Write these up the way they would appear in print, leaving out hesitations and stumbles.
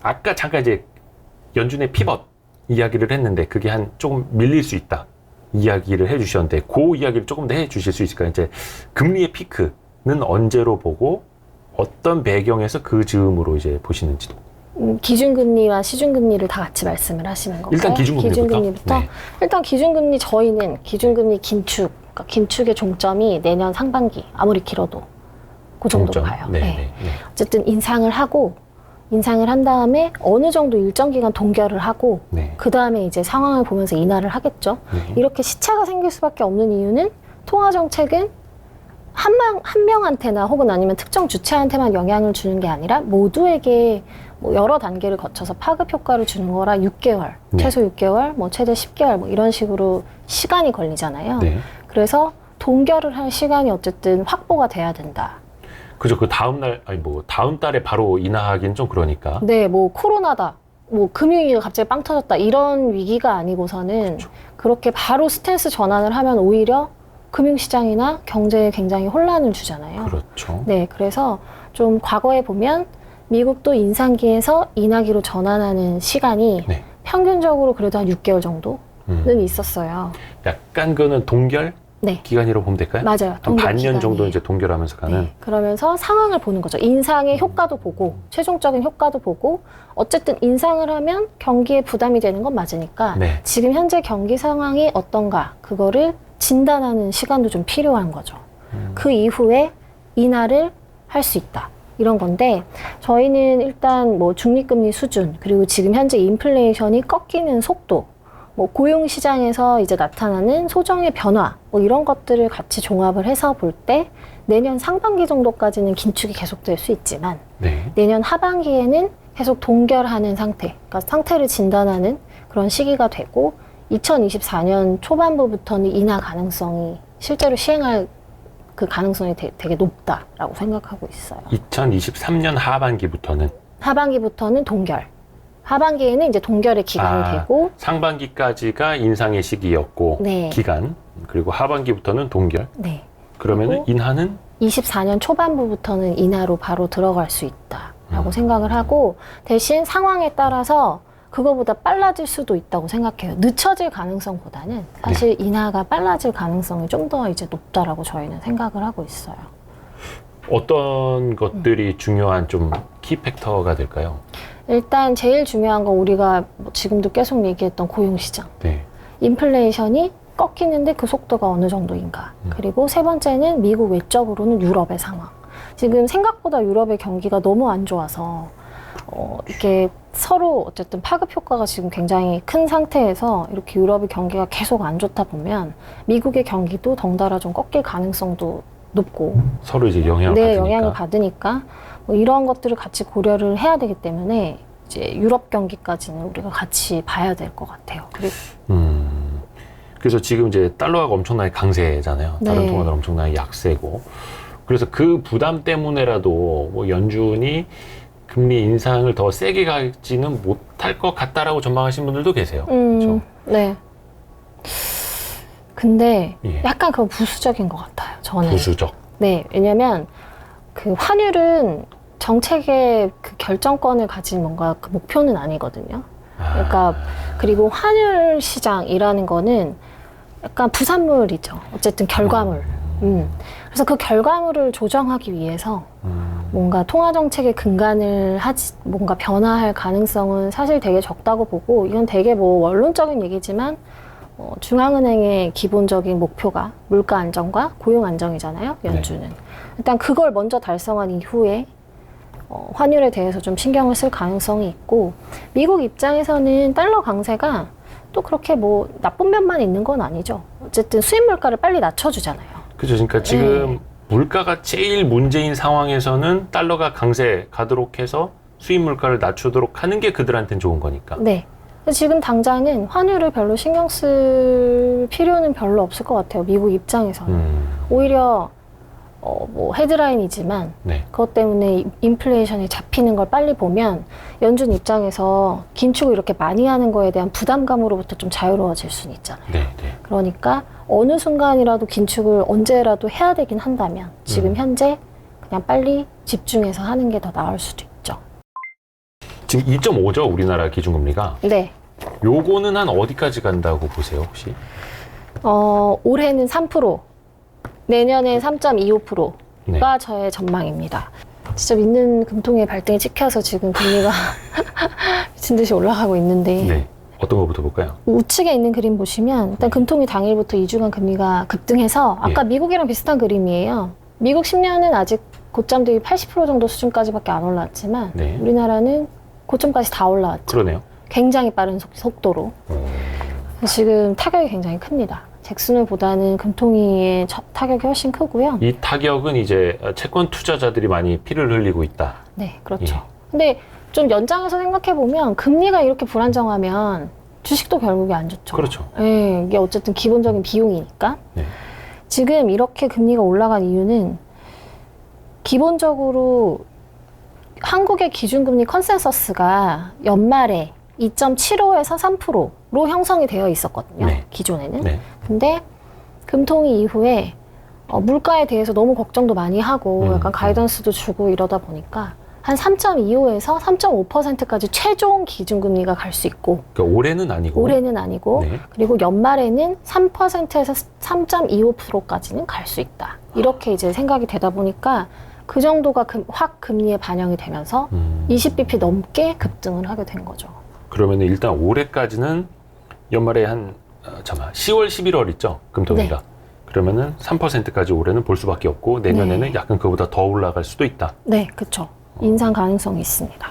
아까 잠깐 이제 연준의 피벗 이야기를 했는데 그게 조금 밀릴 수 있다 이야기를 해주셨는데 그 이야기를 조금 더 해주실 수 있을까요? 이제 금리의 피크는 언제로 보고 어떤 배경에서 그 즈음으로 이제 보시는지도. 기준금리와 시중금리를 다 같이 말씀을 하시는 건가요? 일단 기준금리부터. 네. 일단 기준금리 저희는 기준금리 긴축, 그러니까 긴축의 종점이 내년 상반기 아무리 길어도 그 정도로 가요. 네. 네. 네. 네. 어쨌든 인상을 한 다음에 어느 정도 일정 기간 동결을 하고 네. 그 다음에 이제 상황을 보면서 인하를 하겠죠. 네. 이렇게 시차가 생길 수밖에 없는 이유는 통화정책은 한 명한테나 혹은 아니면 특정 주체한테만 영향을 주는 게 아니라 모두에게 뭐 여러 단계를 거쳐서 파급 효과를 주는 거라 6개월, 네. 최소 6개월, 뭐 최대 10개월 뭐 이런 식으로 시간이 걸리잖아요. 네. 그래서 동결을 할 시간이 어쨌든 확보가 돼야 된다. 그죠. 그 다음 달에 바로 인하하기는 좀 그러니까. 네, 뭐 코로나다, 뭐 금융위기가 갑자기 빵 터졌다 이런 위기가 아니고서는 그렇죠. 그렇게 바로 스탠스 전환을 하면 오히려 금융시장이나 경제에 굉장히 혼란을 주잖아요. 그렇죠. 네, 그래서 좀 과거에 보면 미국도 인상기에서 인하기로 전환하는 시간이 네. 평균적으로 그래도 한 6개월 정도는 있었어요. 약간 그거는 동결 네, 기간이라고 보면 될까요? 맞아요. 한 반년 기간이. 정도 이제 동결하면서 가는. 네, 그러면서 상황을 보는 거죠. 인상의 효과도 보고 최종적인 효과도 보고 어쨌든 인상을 하면 경기에 부담이 되는 건 맞으니까 네. 지금 현재 경기 상황이 어떤가 그거를 진단하는 시간도 좀 필요한 거죠. 그 이후에 인하를 할 수 있다. 이런 건데 저희는 일단 뭐 중립금리 수준 그리고 지금 현재 인플레이션이 꺾이는 속도 뭐 고용 시장에서 이제 나타나는 소정의 변화 뭐 이런 것들을 같이 종합을 해서 볼 때 내년 상반기 정도까지는 긴축이 계속될 수 있지만 네. 내년 하반기에는 계속 동결하는 상태, 그러니까 상태를 진단하는 그런 시기가 되고 2024년 초반부부터는 인하 가능성이 실제로 시행할 그 가능성이 되게 높다라고 생각하고 있어요. 2023년 하반기부터는 동결. 하반기에는 이제 동결의 기간이 되고 상반기까지가 인상의 시기였고 네. 기간 그리고 하반기부터는 동결. 네. 그러면은 인하는 24년 초반부부터는 인하로 바로 들어갈 수 있다라고 생각을 하고 대신 상황에 따라서 그거보다 빨라질 수도 있다고 생각해요. 늦춰질 가능성보다는 사실 인하가 빨라질 가능성이 좀 더 이제 높다라고 저희는 생각을 하고 있어요. 어떤 것들이 중요한 좀 키팩터가 될까요? 일단 제일 중요한 건 우리가 뭐 지금도 계속 얘기했던 고용시장. 네. 인플레이션이 꺾이는데 그 속도가 어느 정도인가. 그리고 세 번째는 미국 외적으로는 유럽의 상황. 지금 생각보다 유럽의 경기가 너무 안 좋아서 이렇게 서로 어쨌든 파급 효과가 지금 굉장히 큰 상태에서 이렇게 유럽의 경기가 계속 안 좋다 보면 미국의 경기도 덩달아 좀 꺾일 가능성도 높고 서로 이제 영향을 네, 받으니까. 영향을 받으니까 뭐 이런 것들을 같이 고려를 해야 되기 때문에 이제 유럽 경기까지는 우리가 같이 봐야 될 것 같아요. 그리고 그래서 지금 이제 달러가 엄청나게 강세잖아요. 네. 다른 통화들 엄청나게 약세고. 그래서 그 부담 때문에라도 뭐 연준이 금리 인상을 더 세게 가지는 못할 것 같다라고 전망하시는 분들도 계세요. 그렇죠? 네. 근데 예. 약간 그건 부수적인 것 같아요. 저는. 부수적. 네, 왜냐면 그 환율은 정책의 그 결정권을 가진 뭔가 그 목표는 아니거든요. 그러니까 그리고 환율 시장이라는 거는 약간 부산물이죠. 어쨌든 결과물. 그래서 그 결과물을 조정하기 위해서 뭔가 통화 정책의 근간을 뭔가 변화할 가능성은 사실 되게 적다고 보고 이건 되게 뭐 원론적인 얘기지만 중앙은행의 기본적인 목표가 물가 안정과 고용 안정이잖아요. 연준은. 네. 일단 그걸 먼저 달성한 이후에 환율에 대해서 좀 신경을 쓸 가능성이 있고 미국 입장에서는 달러 강세가 또 그렇게 뭐 나쁜 면만 있는 건 아니죠. 어쨌든 수입 물가를 빨리 낮춰주잖아요. 그렇죠. 그러니까 지금 물가가 제일 문제인 상황에서는 달러가 강세 가도록 해서 수입 물가를 낮추도록 하는 게 그들한테는 좋은 거니까. 네. 지금 당장은 환율을 별로 신경 쓸 필요는 별로 없을 것 같아요. 미국 입장에서는. 오히려 뭐 헤드라인이지만 네. 그것 때문에 인플레이션이 잡히는 걸 빨리 보면 연준 입장에서 긴축을 이렇게 많이 하는 거에 대한 부담감으로부터 좀 자유로워질 수는 있잖아요. 네, 네. 그러니까 어느 순간이라도 긴축을 언제라도 해야 되긴 한다면 지금 현재 그냥 빨리 집중해서 하는 게 더 나을 수도 있죠. 지금 2.5죠, 우리나라 기준금리가. 네. 요거는 한 어디까지 간다고 보세요, 혹시? 올해는 3%, 내년에 3.25%가 네. 저의 전망입니다. 진짜 믿는 금통의 발등에 찍혀서 지금 금리가 미친 듯이 올라가고 있는데 네. 어떤 거부터 볼까요? 우측에 있는 그림 보시면 일단 금통이 당일부터 2주간 금리가 급등해서 아까 예. 미국이랑 비슷한 그림이에요. 미국 10년은 아직 고점 대비 80% 정도 수준까지밖에 안 올라왔지만 네. 우리나라는 고점까지 다 올라왔죠. 그러네요. 굉장히 빠른 속도로. 지금 타격이 굉장히 큽니다. 잭슨홀보다는 금통위의 타격이 훨씬 크고요. 이 타격은 이제 채권 투자자들이 많이 피를 흘리고 있다. 네, 그렇죠. 예. 근데 좀 연장해서 생각해보면 금리가 이렇게 불안정하면 주식도 결국에 안 좋죠. 그렇죠. 네, 이게 어쨌든 기본적인 비용이니까. 네. 지금 이렇게 금리가 올라간 이유는 기본적으로 한국의 기준금리 컨센서스가 연말에 2.75에서 3%로 형성이 되어 있었거든요. 네. 기존에는. 네. 근데 금통위 이후에 물가에 대해서 너무 걱정도 많이 하고 약간 가이던스도 주고 이러다 보니까 한 3.25에서 3.5%까지 최종 기준금리가 갈 수 있고 그러니까 올해는 아니고. 올해는 아니고 네. 그리고 연말에는 3%에서 3.25%까지는 갈 수 있다. 이렇게 이제 생각이 되다 보니까 그 정도가 확 금리에 반영이 되면서 20bp 넘게 급등을 하게 된 거죠. 그러면 일단 올해까지는 연말에 한 10월, 11월 있죠, 금통위가. 네. 그러면은 3%까지 올해는 볼 수밖에 없고 내년에는 네. 약간 그보다 더 올라갈 수도 있다. 네, 그렇죠. 인상 가능성이 있습니다.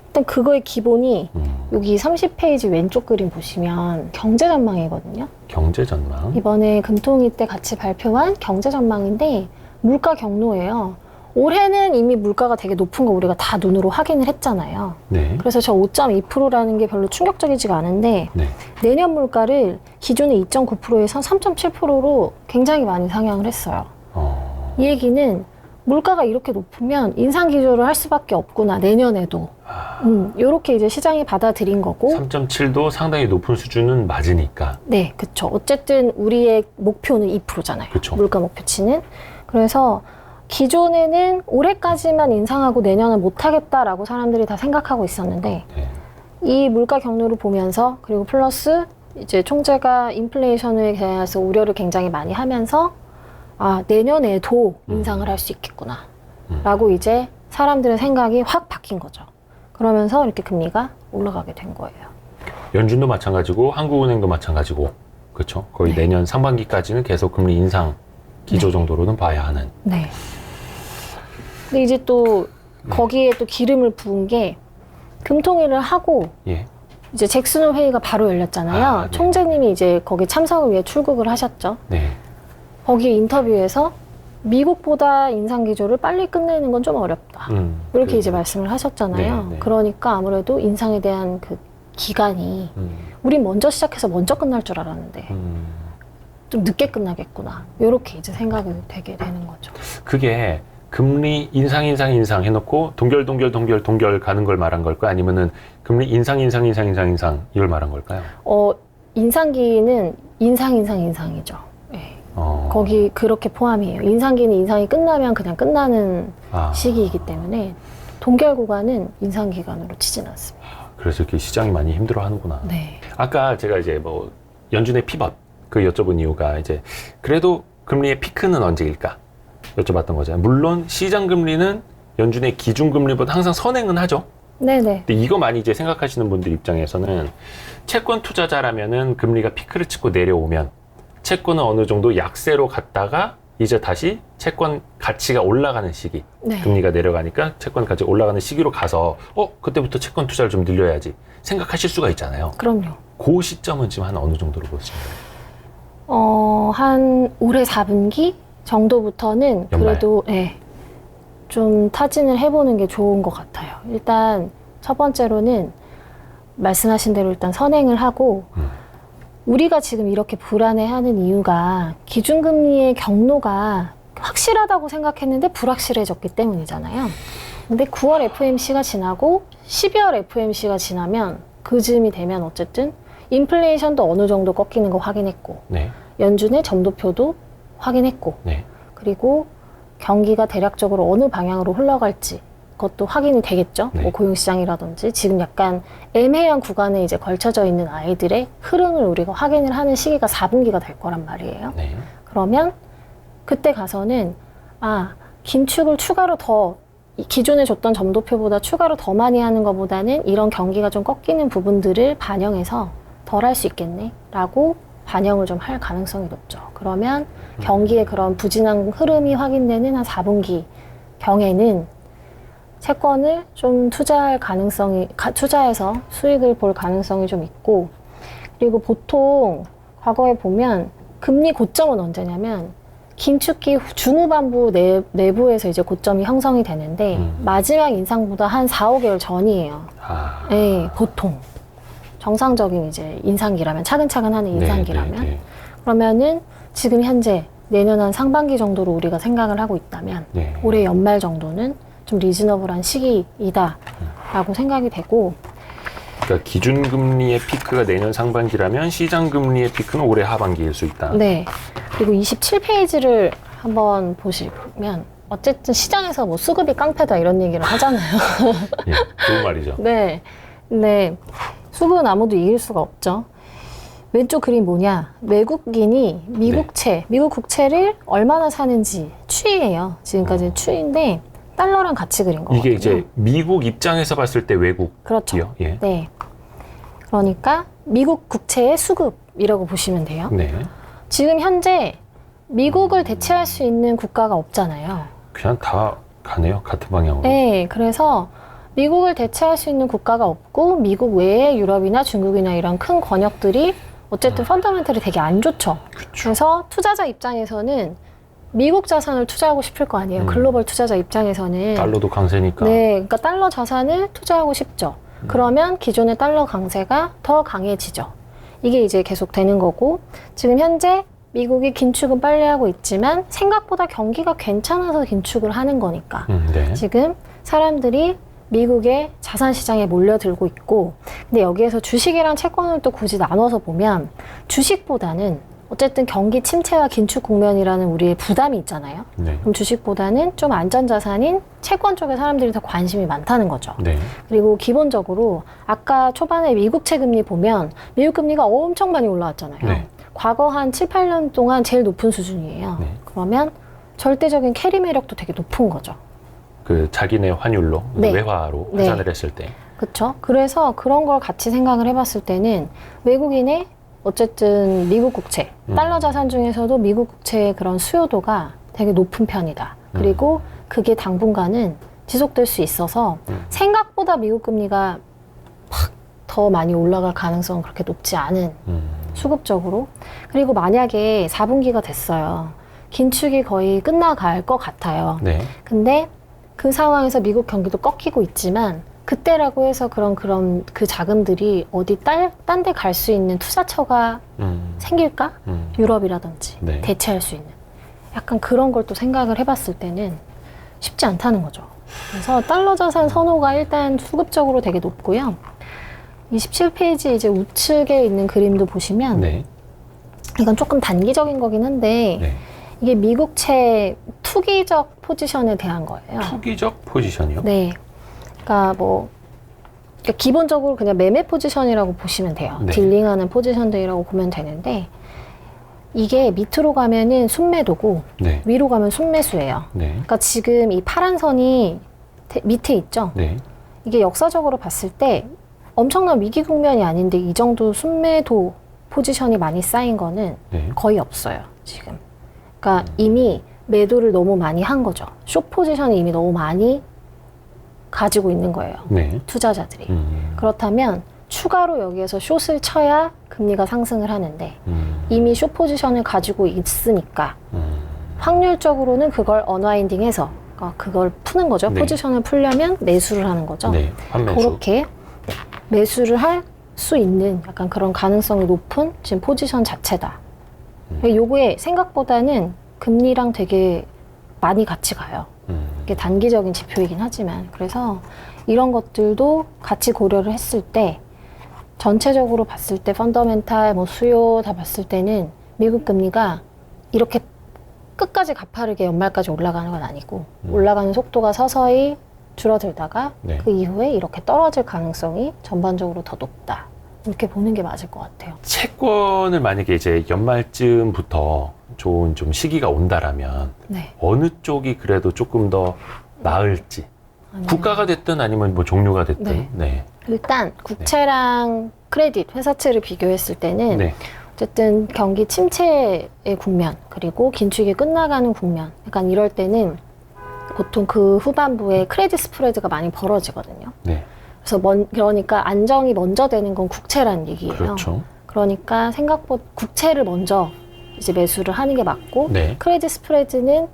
일단 그거의 기본이 여기 30페이지 왼쪽 그림 보시면 경제 전망이거든요. 경제 전망. 이번에 금통위 때 같이 발표한 경제 전망인데 물가 경로예요. 올해는 이미 물가가 되게 높은 거 우리가 다 눈으로 확인을 했잖아요. 네. 그래서 저 5.2%라는 게 별로 충격적이지가 않은데 네. 내년 물가를 기존의 2.9%에서 3.7%로 굉장히 많이 상향을 했어요. 이 얘기는 물가가 이렇게 높으면 인상 기조를 할 수밖에 없구나, 내년에도. 이렇게 이제 시장이 받아들인 거고. 3.7도 상당히 높은 수준은 맞으니까. 네, 그쵸. 어쨌든 우리의 목표는 2%잖아요. 그쵸. 물가 목표치는. 그래서 기존에는 올해까지만 인상하고 내년은 못하겠다라고 사람들이 다 생각하고 있었는데 네. 이 물가 경로를 보면서 그리고 플러스 이제 총재가 인플레이션에 대해서 우려를 굉장히 많이 하면서 내년에도 인상을 할 수 있겠구나 라고 이제 사람들의 생각이 확 바뀐 거죠. 그러면서 이렇게 금리가 올라가게 된 거예요. 연준도 마찬가지고 한국은행도 마찬가지고 그렇죠. 거의 네. 내년 상반기까지는 계속 금리 인상 기조 네. 정도로는 봐야 하는. 네. 근데 이제 또 거기에 또 기름을 부은 게 금통위를 하고 예. 이제 잭슨홀 회의가 바로 열렸잖아요. 네. 총재님이 이제 거기 참석을 위해 출국을 하셨죠. 네. 거기 인터뷰에서 미국보다 인상 기조를 빨리 끝내는 건 좀 어렵다. 이렇게 이제 말씀을 하셨잖아요. 네, 네. 그러니까 아무래도 인상에 대한 그 기간이 우린 먼저 시작해서 먼저 끝날 줄 알았는데 좀 늦게 끝나겠구나. 이렇게 이제 생각이 되게 되는 거죠. 그게 금리 인상 해놓고 동결 가는 걸 말한 걸까요? 아니면은 금리 인상 이걸 말한 걸까요? 인상기는 인상이죠. 네. 거기 그렇게 포함이에요. 인상기는 인상이 끝나면 그냥 끝나는 시기이기 때문에 동결 구간은 인상 기간으로 치진 않습니다. 그래서 이렇게 시장이 많이 힘들어 하는구나. 네. 아까 제가 이제 뭐 연준의 피벗 여쭤본 이유가 이제 그래도 금리의 피크는 언제일까 여쭤봤던 거잖아요. 물론 시장 금리는 연준의 기준 금리보다 항상 선행은 하죠. 네네. 근데 이거 많이 이제 생각하시는 분들 입장에서는 채권 투자자라면은 금리가 피크를 찍고 내려오면 채권은 어느 정도 약세로 갔다가 이제 다시 채권 가치가 올라가는 시기, 네. 금리가 내려가니까 채권 가치가 올라가는 시기로 가서 그때부터 채권 투자를 좀 늘려야지 생각하실 수가 있잖아요. 그럼요. 그 시점은 지금 한 어느 정도로 보시나요? 한 올해 4분기 정도부터는 연말. 그래도 좀 타진을 해보는 게 좋은 것 같아요. 일단 첫 번째로는 말씀하신 대로 일단 선행을 하고 우리가 지금 이렇게 불안해하는 이유가 기준금리의 경로가 확실하다고 생각했는데 불확실해졌기 때문이잖아요. 근데 9월 FOMC가 지나고 12월 FOMC가 지나면 그 즈음이 되면 어쨌든 인플레이션도 어느 정도 꺾이는 거 확인했고 네. 연준의 점도표도 확인했고 네. 그리고 경기가 대략적으로 어느 방향으로 흘러갈지 것도 확인이 되겠죠. 네. 뭐 고용시장이라든지 지금 약간 애매한 구간에 이제 걸쳐져 있는 아이들의 흐름을 우리가 확인을 하는 시기가 4분기가 될 거란 말이에요. 네. 그러면 그때 가서는 긴축을 추가로 더 기존에 줬던 점도표보다 추가로 더 많이 하는 것보다는 이런 경기가 좀 꺾이는 부분들을 반영해서 덜 할 수 있겠네 라고 반영을 좀 할 가능성이 높죠. 그러면 경기의 그런 부진한 흐름이 확인되는 한 4분기 경에는 채권을 좀 투자해서 수익을 볼 가능성이 좀 있고, 그리고 보통 과거에 보면 금리 고점은 언제냐면 긴축기 중후반부 내부에서 이제 고점이 형성이 되는데 마지막 인상보다 한 4, 5개월 전이에요. 네, 보통 정상적인 이제 인상기라면 차근차근 하는 인상기라면 네, 네, 네. 그러면은 지금 현재 내년 한 상반기 정도로 우리가 생각을 하고 있다면 네. 올해 연말 정도는 좀 리즈너블한 시기이다라고 생각이 되고, 그러니까 기준금리의 피크가 내년 상반기라면 시장금리의 피크는 올해 하반기일 수 있다. 네. 그리고 27페이지를 한번 보시면 어쨌든 시장에서 뭐 수급이 깡패다 이런 얘기를 하잖아요. 예, 좋은 말이죠. 네. 근데 수급은 아무도 이길 수가 없죠. 왼쪽 그림 뭐냐? 외국인이 미국 국채를 얼마나 사는지 추이예요. 지금까지는 추이인데 달러랑 같이 그린 거거든요. 이게 이제 미국 입장에서 봤을 때 외국이요. 그렇죠. 예. 네. 그러니까 미국 국채의 수급이라고 보시면 돼요. 네. 지금 현재 미국을 대체할 수 있는 국가가 없잖아요. 그냥 다 가네요. 같은 방향으로. 네, 그래서 미국을 대체할 수 있는 국가가 없고 미국 외에 유럽이나 중국이나 이런 큰 권역들이 어쨌든 펀더멘털이 되게 안 좋죠. 그래서 투자자 입장에서는 미국 자산을 투자하고 싶을 거 아니에요. 글로벌 투자자 입장에서는. 달러도 강세니까. 네, 그러니까 달러 자산을 투자하고 싶죠. 그러면 기존의 달러 강세가 더 강해지죠. 이게 이제 계속 되는 거고, 지금 현재 미국이 긴축은 빨리 하고 있지만 생각보다 경기가 괜찮아서 긴축을 하는 거니까 네. 지금 사람들이 미국의 자산 시장에 몰려들고 있고, 근데 여기에서 주식이랑 채권을 또 굳이 나눠서 보면 주식보다는 어쨌든 경기 침체와 긴축 국면이라는 우리의 부담이 있잖아요. 네. 그럼 주식보다는 좀 안전자산인 채권 쪽에 사람들이 더 관심이 많다는 거죠. 네. 그리고 기본적으로 아까 초반에 미국채 금리 보면 미국 금리가 엄청 많이 올라왔잖아요. 네. 과거 한 7, 8년 동안 제일 높은 수준이에요. 네. 그러면 절대적인 캐리 매력도 되게 높은 거죠. 그 자기네 환율로 네. 외화로 네. 환산을 했을 때. 그렇죠? 그래서 그런 걸 같이 생각을 해봤을 때는 외국인의 어쨌든 미국 국채, 달러 자산 중에서도 미국 국채의 그런 수요도가 되게 높은 편이다. 그리고 그게 당분간은 지속될 수 있어서 생각보다 미국 금리가 팍 더 많이 올라갈 가능성은 그렇게 높지 않은 수급적으로. 그리고 만약에 4분기가 됐어요. 긴축이 거의 끝나갈 것 같아요. 네. 근데 그 상황에서 미국 경기도 꺾이고 있지만 그때라고 해서 그런 그 자금들이 어디 딴 데 갈 수 있는 투자처가 생길까? 유럽이라든지 네. 대체할 수 있는 약간 그런 걸 또 생각을 해봤을 때는 쉽지 않다는 거죠. 그래서 달러 자산 선호가 일단 수급적으로 되게 높고요. 27페이지 이제 우측에 있는 그림도 보시면 네. 이건 조금 단기적인 거긴 한데 네. 이게 미국채 투기적 포지션에 대한 거예요. 투기적 포지션이요? 네. 그러니까 기본적으로 그냥 매매 포지션이라고 보시면 돼요. 네. 딜링하는 포지션들이라고 보면 되는데 이게 밑으로 가면은 순매도고 네. 위로 가면 순매수예요. 네. 그러니까 지금 이 파란 선이 밑에 있죠. 네. 이게 역사적으로 봤을 때 엄청난 위기 국면이 아닌데 이 정도 순매도 포지션이 많이 쌓인 거는 네. 거의 없어요, 지금. 그러니까 이미 매도를 너무 많이 한 거죠. 숏 포지션이 이미 너무 많이 가지고 있는 거예요. 네. 투자자들이. 그렇다면 추가로 여기에서 숏을 쳐야 금리가 상승을 하는데 이미 숏 포지션을 가지고 있으니까 확률적으로는 그걸 언와인딩해서 그걸 푸는 거죠. 네. 포지션을 풀려면 매수를 하는 거죠. 네. 환매수. 그렇게 매수를 할 수 있는 약간 그런 가능성이 높은 지금 포지션 자체다. 요거에 생각보다는 금리랑 되게 많이 같이 가요. 이게 단기적인 지표이긴 하지만 그래서 이런 것들도 같이 고려를 했을 때 전체적으로 봤을 때 펀더멘탈 뭐 수요 다 봤을 때는 미국 금리가 이렇게 끝까지 가파르게 연말까지 올라가는 건 아니고 올라가는 속도가 서서히 줄어들다가 네. 그 이후에 이렇게 떨어질 가능성이 전반적으로 더 높다. 이렇게 보는 게 맞을 것 같아요. 채권을 만약에 이제 연말쯤부터 좋은 좀 시기가 온다라면 네. 어느 쪽이 그래도 조금 더 나을지 아니면 국가가 됐든 아니면 뭐 종류가 됐든 네. 네. 일단 국채랑 크레딧, 회사채를 비교했을 때는 네. 어쨌든 경기 침체의 국면 그리고 긴축이 끝나가는 국면 약간 이럴 때는 보통 그 후반부에 크레딧 스프레드가 많이 벌어지거든요. 네. 그래서 그러니까 안정이 먼저 되는 건 국채란 얘기예요. 그렇죠. 그러니까 생각보다 국채를 먼저 이제 매수를 하는 게 맞고 네. 크레딧 스프레드는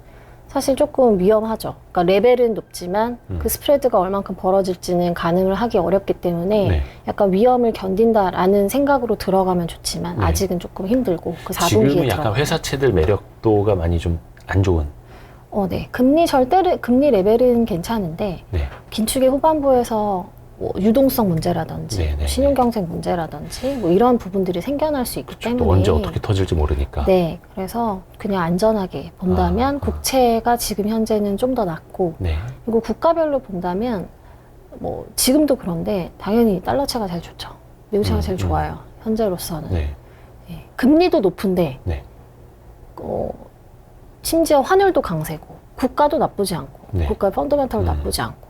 사실 조금 위험하죠. 그러니까 레벨은 높지만 그 스프레드가 얼만큼 벌어질지는 가늠을 하기 어렵기 때문에 네. 약간 위험을 견딘다라는 생각으로 들어가면 좋지만 네. 아직은 조금 힘들고 그 4분기에 지금은 약간 회사채들 매력도가 많이 좀 안 좋은. 네. 금리 레벨은 괜찮은데 네. 긴축의 후반부에서 뭐 유동성 문제라든지 네, 네, 신용 경색 문제라든지 뭐 이런 부분들이 생겨날 수 있기 때문에 또 언제 어떻게 터질지 모르니까. 네, 그래서 그냥 안전하게 본다면 국채가 지금 현재는 좀 더 낫고 네. 그리고 국가별로 본다면 뭐 지금도 그런데 당연히 달러채가 제일 좋죠. 미국채가 제일 좋아요. 현재로서는. 네. 예, 금리도 높은데 네. 심지어 환율도 강세고 국가도 나쁘지 않고 네. 국가의 펀더멘털도 나쁘지 않고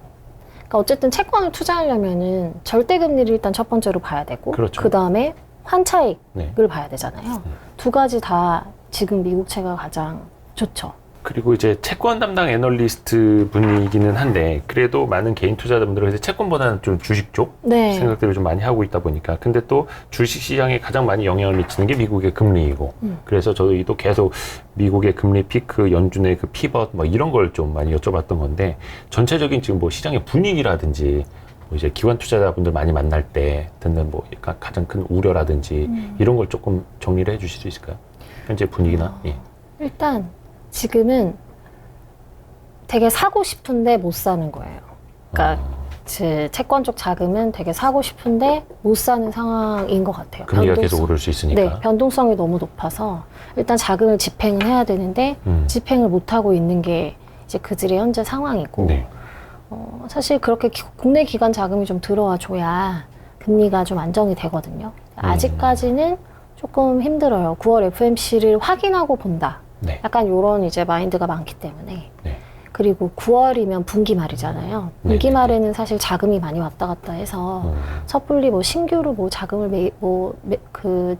그러니까 어쨌든 채권을 투자하려면은 절대금리를 일단 첫 번째로 봐야 되고 그렇죠. 그 다음에 환차익을 네. 봐야 되잖아요. 두 가지 다 지금 미국채가 가장 좋죠. 그리고 이제 채권 담당 애널리스트 분이기는 한데 그래도 많은 개인 투자자분들은 이제 채권보다는 좀 주식 쪽 네. 생각들을 좀 많이 하고 있다 보니까 근데 또 주식 시장에 가장 많이 영향을 미치는 게 미국의 금리이고 그래서 저희도 계속 미국의 금리 피크, 연준의 그 피벗 뭐 이런 걸 좀 많이 여쭤봤던 건데 전체적인 지금 뭐 시장의 분위기라든지 뭐 이제 기관 투자자분들 많이 만날 때 듣는 뭐 약간 가장 큰 우려라든지 이런 걸 조금 정리를 해 주실 수 있을까요? 현재 분위기나 예. 일단 지금은 되게 사고 싶은데 못 사는 거예요. 그러니까 제 채권 쪽 자금은 되게 사고 싶은데 못 사는 상황인 것 같아요. 금리가 계속 오를 수 있으니까. 네, 변동성이 너무 높아서 일단 자금을 집행을 해야 되는데 집행을 못 하고 있는 게 이제 그들의 현재 상황이고 네. 사실 그렇게 국내 기관 자금이 좀 들어와 줘야 금리가 좀 안정이 되거든요. 아직까지는 조금 힘들어요. 9월 FMC를 확인하고 본다. 네. 약간 이런 이제 마인드가 많기 때문에. 네. 그리고 9월이면 분기 말이잖아요. 분기 네. 말에는 사실 자금이 많이 왔다 갔다 해서 섣불리 뭐 신규로 뭐 자금을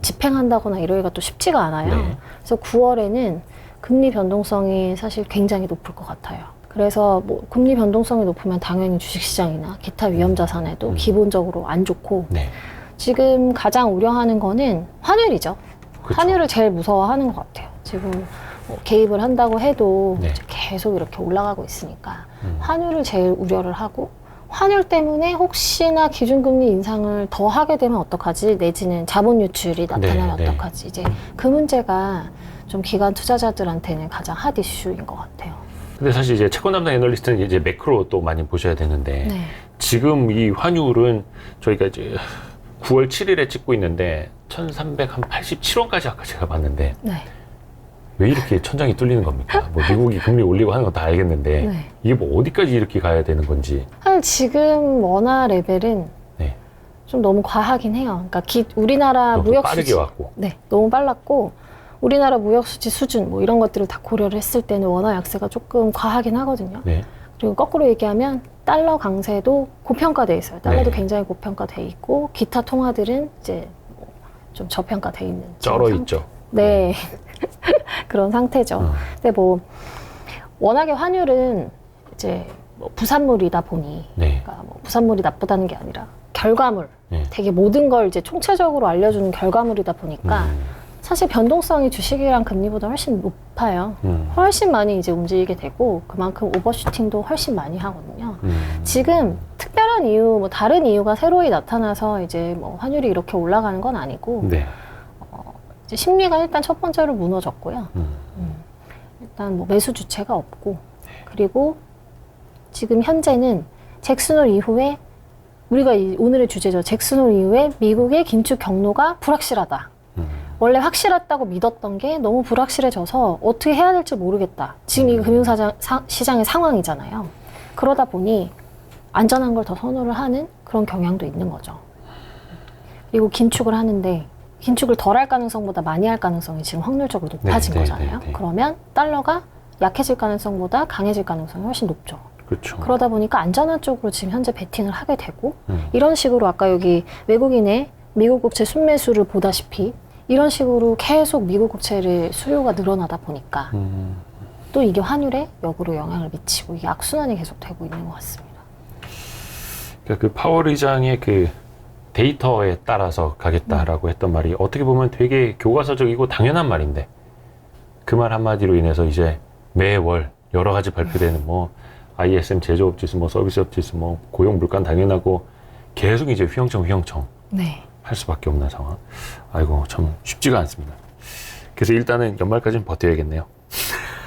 집행한다거나 이러기가 또 쉽지가 않아요. 네. 그래서 9월에는 금리 변동성이 사실 굉장히 높을 것 같아요. 그래서 뭐 금리 변동성이 높으면 당연히 주식시장이나 기타 위험자산에도 기본적으로 안 좋고 네. 지금 가장 우려하는 거는 환율이죠. 그쵸. 환율을 제일 무서워하는 것 같아요. 지금 뭐 개입을 한다고 해도 네. 계속 이렇게 올라가고 있으니까 환율을 제일 우려를 하고 환율 때문에 혹시나 기준금리 인상을 더 하게 되면 어떡하지? 내지는 자본 유출이 나타나면 네, 네. 어떡하지? 이제 그 문제가 좀 기관 투자자들한테는 가장 핫 이슈인 것 같아요. 근데 사실 이제 채권 담당 애널리스트는 이제 매크로 또 많이 보셔야 되는데 네. 지금 이 환율은 저희가 이제 9월 7일에 찍고 있는데 1387원까지 아까 제가 봤는데 네. 왜 이렇게 천장이 뚫리는 겁니까? 뭐 미국이 금리 올리고 하는 건 다 알겠는데 네. 이게 뭐 어디까지 이렇게 가야 되는 건지. 사실 지금 원화 레벨은 네. 좀 너무 과하긴 해요. 그러니까 우리나라 너무 무역 빠르게 수지, 왔고. 네, 너무 빨랐고 우리나라 무역 수지 수준 뭐 이런 것들을 다 고려를 했을 때는 원화 약세가 조금 과하긴 하거든요. 네. 그리고 거꾸로 얘기하면 달러 강세도 고평가돼 있어요. 달러도 네. 굉장히 고평가돼 있고 기타 통화들은 이제 좀 저평가돼 있는 쩔어 지금 있죠. 네. 그런 상태죠. 근데 뭐 워낙에 환율은 이제 뭐 부산물이다 보니 네. 그러니까 뭐 부산물이 나쁘다는 게 아니라 결과물 네. 되게 모든 걸 이제 총체적으로 알려주는 결과물이다 보니까 사실 변동성이 주식이랑 금리보다 훨씬 높아요. 훨씬 많이 이제 움직이게 되고 그만큼 오버슈팅도 훨씬 많이 하거든요. 지금 특별한 이유, 뭐 다른 이유가 새로이 나타나서 이제 뭐 환율이 이렇게 올라가는 건 아니고 네. 이제 심리가 일단 첫 번째로 무너졌고요. 일단 뭐 매수 주체가 없고 그리고 지금 현재는 잭슨홀 이후에 우리가 오늘의 주제죠. 잭슨홀 이후에 미국의 긴축 경로가 불확실하다. 원래 확실했다고 믿었던 게 너무 불확실해져서 어떻게 해야 될지 모르겠다. 지금 이게 금융시장의 상황이잖아요. 그러다 보니 안전한 걸 더 선호를 하는 그런 경향도 있는 거죠. 그리고 긴축을 하는데 긴축을 덜 할 가능성보다 많이 할 가능성이 지금 확률적으로 높아진 거잖아요. 그러면 달러가 약해질 가능성보다 강해질 가능성이 훨씬 높죠. 그렇죠. 그러다 보니까 안전한 쪽으로 지금 현재 베팅을 하게 되고 이런 식으로 아까 여기 외국인의 미국 국채 순매수를 보다시피 이런 식으로 계속 미국 국채를 수요가 늘어나다 보니까 또 이게 환율에 역으로 영향을 미치고 이게 악순환이 계속 되고 있는 것 같습니다. 그러니까 그 파월 의장의 그 데이터에 따라서 가겠다라고 했던 말이 어떻게 보면 되게 교과서적이고 당연한 말인데 그 말 한마디로 인해서 이제 매월 여러 가지 발표되는 뭐 ISM 제조업 지수, 뭐 서비스업 지수, 뭐 고용 물가는 당연하고 계속 이제 휘영청 네. 할 수밖에 없는 상황. 아이고 참 쉽지가 않습니다. 그래서 일단은 연말까지는 버텨야겠네요.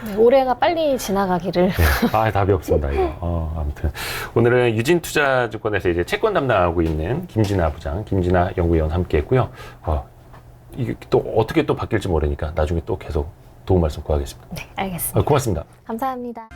네, 올해가 빨리 지나가기를. 네. 아, 답이 없습니다, 이거. 아무튼. 오늘은 유진투자증권에서 이제 채권 담당하고 있는 김진아 부장, 김진아 연구위원 함께 했고요. 이게 또 어떻게 또 바뀔지 모르니까 나중에 또 계속 도움 말씀 구하겠습니다. 네, 알겠습니다. 고맙습니다. 감사합니다.